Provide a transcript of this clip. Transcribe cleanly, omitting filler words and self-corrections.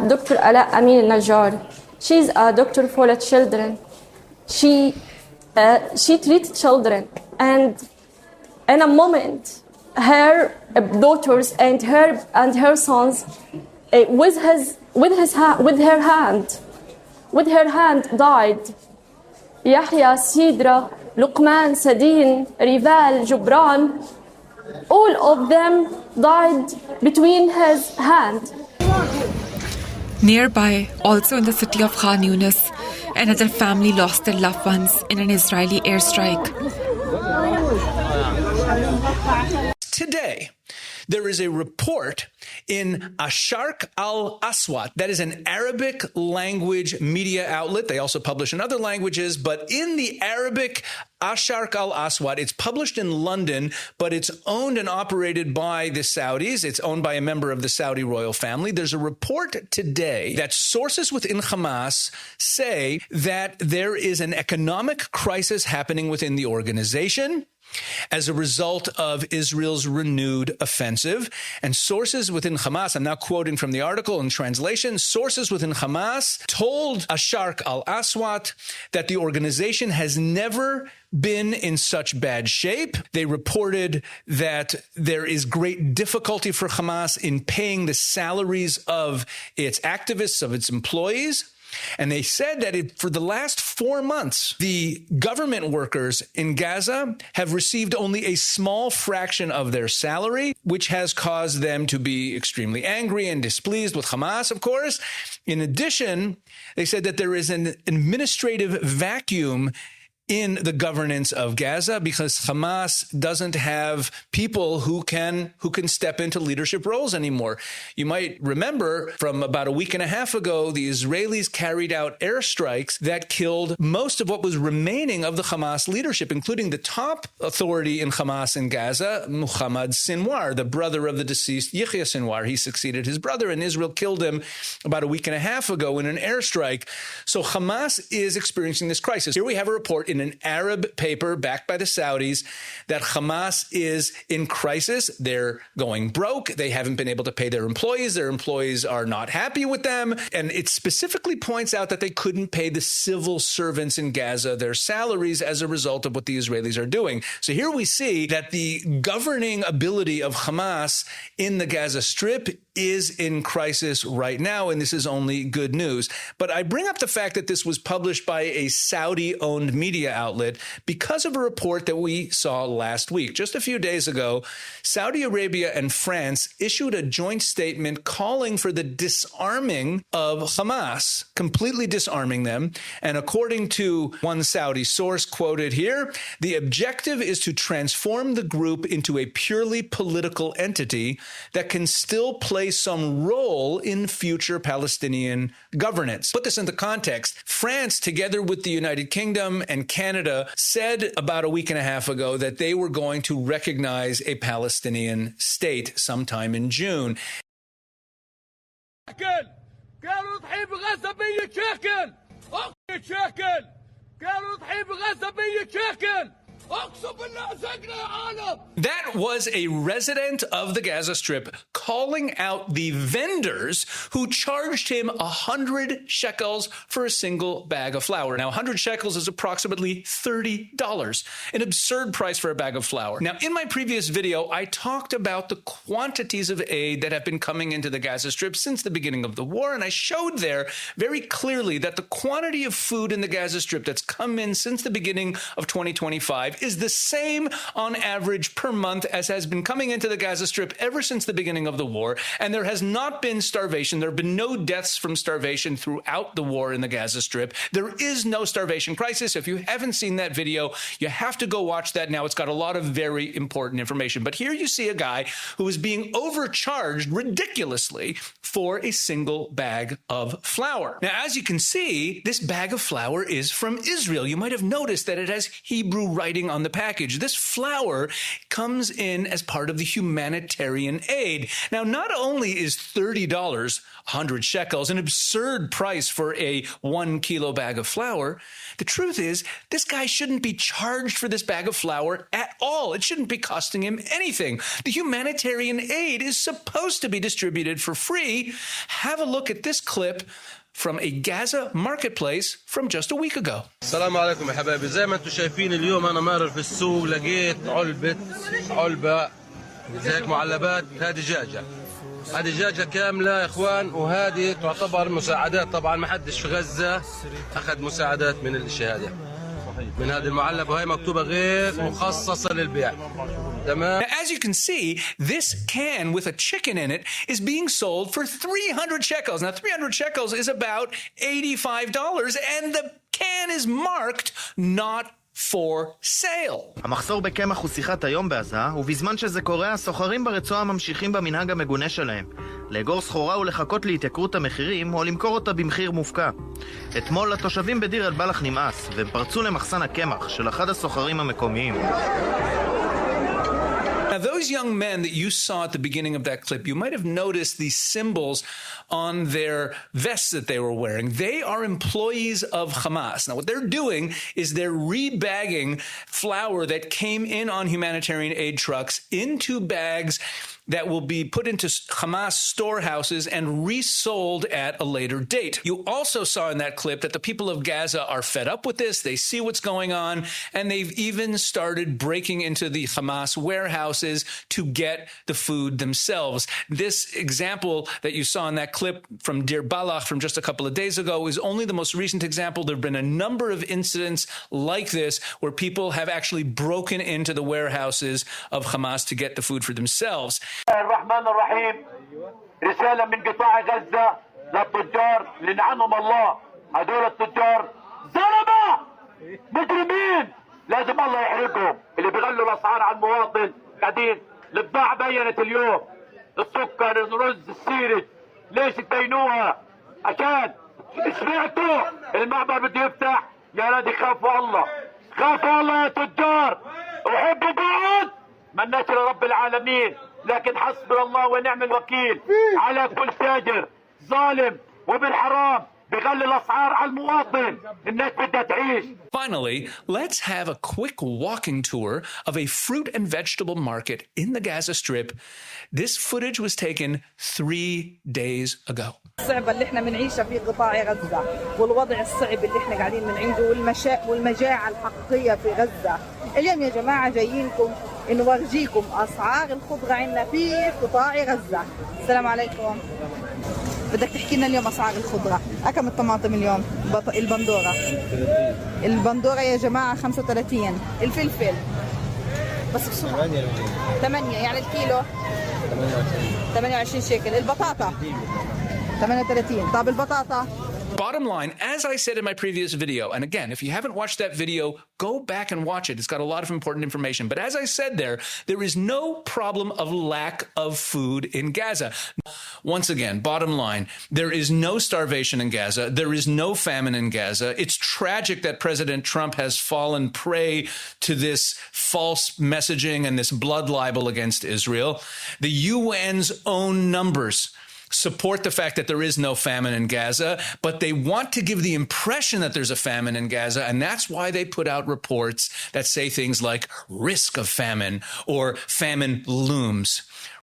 Dr. Ala Amin Najjar, she's a doctor for the children. She treats children, and in a moment, her daughters and her sons, with her hand, died. Yahya, Sidra, Luqman, Sadin, Rival, Jubran, all of them died between his hand. Nearby, also in the city of Khan Yunis, another family lost their loved ones in an Israeli airstrike. Today, there is a report in Asharq al-Aswat. That is an Arabic language media outlet. They also publish in other languages, but in the Arabic Asharq al-Aswat, it's published in London, but it's owned and operated by the Saudis. It's owned by a member of the Saudi royal family. There's a report today that sources within Hamas say that there is an economic crisis happening within the organization as a result of Israel's renewed offensive. And sources within Hamas, I'm now quoting from the article in translation, sources within Hamas told Asharq al-Aswat that the organization has never been in such bad shape. They reported that there is great difficulty for Hamas in paying the salaries of its activists, of its employees. And they said that for the last 4 months, the government workers in Gaza have received only a small fraction of their salary, which has caused them to be extremely angry and displeased with Hamas, of course. In addition, they said that there is an administrative vacuum in the governance of Gaza because Hamas doesn't have people who can step into leadership roles anymore. You might remember from about a week and a half ago, the Israelis carried out airstrikes that killed most of what was remaining of the Hamas leadership, including the top authority in Hamas in Gaza, Muhammad Sinwar, the brother of the deceased Yahya Sinwar. He succeeded his brother, and Israel killed him about a week and a half ago in an airstrike. So Hamas is experiencing this crisis. Here we have a report in an Arab paper backed by the Saudis that Hamas is in crisis. They're going broke. They haven't been able to pay their employees. Their employees are not happy with them. And it specifically points out that they couldn't pay the civil servants in Gaza their salaries as a result of what the Israelis are doing. So here we see that the governing ability of Hamas in the Gaza Strip is in crisis right now, and this is only good news. But I bring up the fact that this was published by a Saudi-owned media outlet because of a report that we saw last week. Just a few days ago, Saudi Arabia and France issued a joint statement calling for the disarming of Hamas, completely disarming them. And according to one Saudi source quoted here, the objective is to transform the group into a purely political entity that can still play some role in future Palestinian governance. Put this into context. France, together with the United Kingdom and Canada, said about a week and a half ago that they were going to recognize a Palestinian state sometime in June. That was a resident of the Gaza Strip calling out the vendors who charged him 100 shekels for a single bag of flour. Now, 100 shekels is approximately $30, an absurd price for a bag of flour. Now, in my previous video, I talked about the quantities of aid that have been coming into the Gaza Strip since the beginning of the war, and I showed there very clearly that the quantity of food in the Gaza Strip that's come in since the beginning of 2025 is the same on average per month as has been coming into the Gaza Strip ever since the beginning of the war. And there has not been starvation. There have been no deaths from starvation throughout the war in the Gaza Strip. There is no starvation crisis. If you haven't seen that video, you have to go watch that now. It's got a lot of very important information. But here you see a guy who is being overcharged ridiculously for a single bag of flour. Now, as you can see, this bag of flour is from Israel. You might have noticed that it has Hebrew writing writing on the package. This flour comes in as part of the humanitarian aid. Now, not only is $30, 100 shekels, an absurd price for a 1 kilo bag of flour, the truth is this guy shouldn't be charged for this bag of flour at all. It shouldn't be costing him anything. The humanitarian aid is supposed to be distributed for free. Have a look at this clip from a Gaza marketplace from just a week ago. السلام عليكم يا حبايبي. زي ما انتم شايفين اليوم انا مارر في السوق لقيت علبة زي هيك معلبات. هذه دجاجة كاملة يا اخوان، وهذه تعتبر مساعدات. طبعا ما حدش في غزة اخذ مساعدات من الاشياء هذه، من هذه المعلبة، وهي مكتوبة غير مخصصة للبيع. Now, as you can see, this can with a chicken in it is being sold for 300 shekels. Now, 300 shekels is about $85, and the can is marked not for sale. המחסור בקמח הוא שיחת היום בעזה, ובזמן שזה קורה, הסוחרים ברצועה ממשיכים במנהג המגונה שלהם. לאגור סחורה ולחכות להתייקרות המחירים, או למכור אותה במחיר מופקע. אתמול לתושבים בדיר אל-בלח נמאס, והם פרצו למחסן הקמח של אחד הסוחרים המקומיים. Now, those young men that you saw at the beginning of that clip, you might have noticed these symbols on their vests that they were wearing. They are employees of Hamas. Now, what they're doing is they're rebagging flour that came in on humanitarian aid trucks into bags that will be put into Hamas storehouses and resold at a later date. You also saw in that clip that the people of Gaza are fed up with this. They see what's going on, and they've even started breaking into the Hamas warehouses to get the food themselves. This example that you saw in that clip from Deir Balach from just a couple of days ago is only the most recent example. There have been a number of incidents like this where people have actually broken into the warehouses of Hamas to get the food for themselves. الرحمن الرحيم. رسالة من قطاع غزة للتجار لنعنهم الله. هدول التجار ظلمة مجرمين، لازم الله يحرقهم. اللي بيغلوا الأسعار على المواطن قاعدين. البضاعة بينت اليوم، السكر، الرز، السيرج. ليش تبينوها؟ عشان سمعتوا المعبر بده يفتح. يا ولادي خافوا الله، خافوا الله يا تجار، وحبوا بعض. مناش لرب العالمين، لكن حسبنا الله ونعم الوكيل على كل تاجر ظالم وبالحرام بغلي الأسعار على المواطن. الناس بدها تعيش. Finally, let's have a quick walking tour of a fruit and vegetable market in the Gaza Strip. This footage was taken 3 days ago. الصعبة اللي احنا بنعيشها في قطاع غزة، والوضع الصعب اللي احنا قاعدين بنعنده، والمجاعة الحقيقية في غزة. اليوم يا جماعة جايينكم نورجيكم أسعار الخضرة عندنا في قطاع غزة. السلام عليكم. بدك تحكي لنا اليوم أسعار الخضرة. كم الطماطم اليوم؟ البندورة يا جماعة 35. الفلفل بس بسرعة 8 يعني الكيلو 28 شيكل. البطاطا 38. طب البطاطا. Bottom line, as I said in my previous video, and again, if you haven't watched that video, go back and watch it. It's got a lot of important information. But as I said there is no problem of lack of food in Gaza. Once again, bottom line, there is no starvation in Gaza. There is no famine in Gaza. It's tragic that President Trump has fallen prey to this false messaging and this blood libel against Israel. The UN's own numbers support the fact that there is no famine in Gaza, but they want to give the impression that there's a famine in Gaza, and that's why they put out reports that say things like risk of famine or famine looms.